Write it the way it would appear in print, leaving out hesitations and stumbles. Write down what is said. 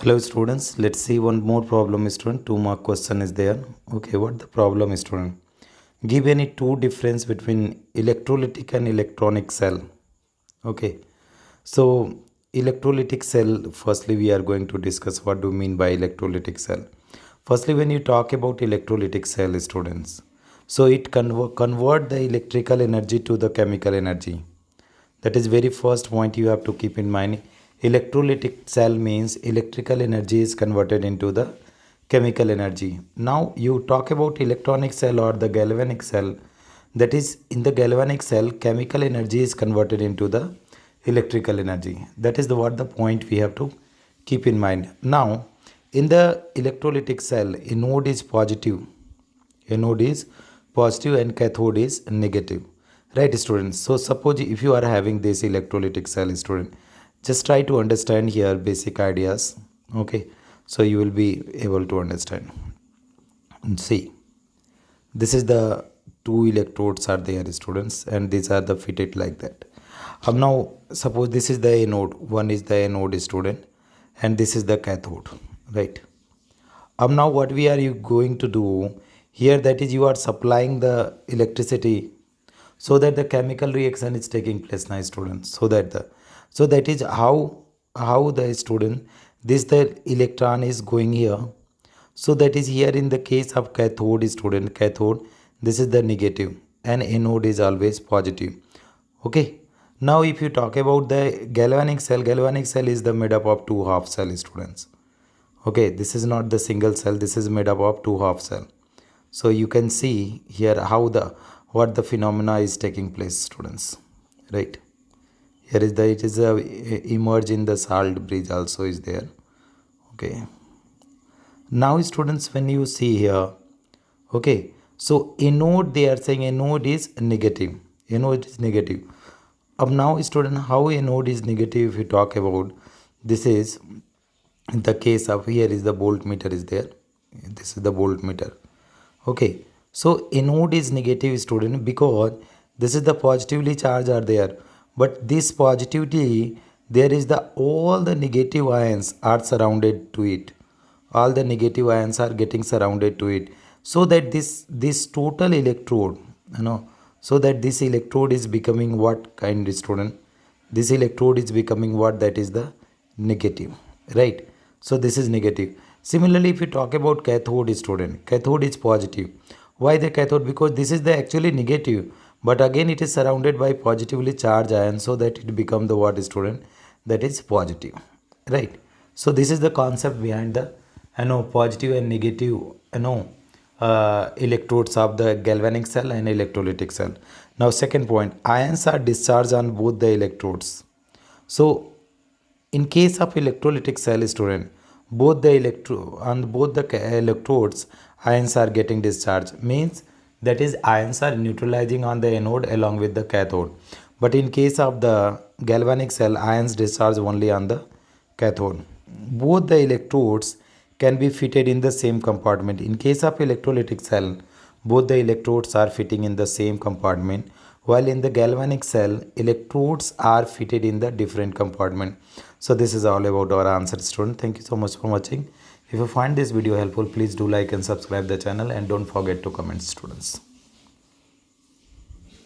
Hello students, let's see one more problem student. 2 mark question is there. Okay, what the problem student? Give any two difference between electrolytic and electronic cell. Okay, so electrolytic cell, firstly we are going to discuss what do you mean by electrolytic cell. Firstly, when you talk about electrolytic cell students, so it convert the electrical energy to the chemical energy. That is very first point you have to keep in mind. Electrolytic cell means electrical energy is converted into the chemical energy. Now you talk about electronic cell or the galvanic cell. That is, in the galvanic cell, chemical energy is converted into the electrical energy. That is what the point we have to keep in mind. Now, in the electrolytic cell, anode is positive. Anode is positive and cathode is negative. Right, students? So suppose if you are having this electrolytic cell, student, just try to understand here basic ideas. Okay, so you will be able to understand. And see, this is the two electrodes are there, students, and these are the fitted like that. Now suppose this is the anode, one is the anode, student, and this is the cathode, right? Now what we are you going to do here, that is you are supplying the electricity so that the chemical reaction is taking place now, students. So that is how the student, this the electron is going here. So that is here in the case of cathode, student, cathode, this is the negative and anode is always positive. Okay, now if you talk about the galvanic cell is the made up of two half cell, students. Okay, this is not the single cell, this is made up of two half cell. So you can see here how what the phenomena is taking place, students, right? Here is the it is a emerge in the salt bridge also is there. Okay, now students, when you see here, okay, so anode, they are saying anode is negative. Anode is negative. Now student, how anode is negative, if you talk about, this is in the case of, here is the voltmeter is there, this is the voltmeter. Okay, so anode is negative, student, because this is the positively charged are there, but this positivity, there is the all the negative ions are surrounded to it. All the negative ions are getting surrounded to it, so that this total electrode, so that this electrode is becoming what kind, student? This electrode is becoming what? That is the negative, right? So this is negative. Similarly, if you talk about cathode, student, cathode is positive. Why the cathode? Because this is the actually negative, but again it is surrounded by positively charged ions, so that it become the what, student? That is positive, right? So this is the concept behind the positive and negative electrodes of the galvanic cell and electrolytic cell. Now second point, ions are discharged on both the electrodes. So in case of electrolytic cell, student, both the electrodes, ions are getting discharged, means that is ions are neutralizing on the anode along with the cathode. But in case of the galvanic cell, ions discharge only on the cathode. Both the electrodes can be fitted in the same compartment. In case of electrolytic cell, both the electrodes are fitting in the same compartment, while in the galvanic cell, electrodes are fitted in the different compartment. So this is all about our answer, student. Thank you so much for watching. If you find this video helpful, please do like and subscribe the channel, and don't forget to comment, students.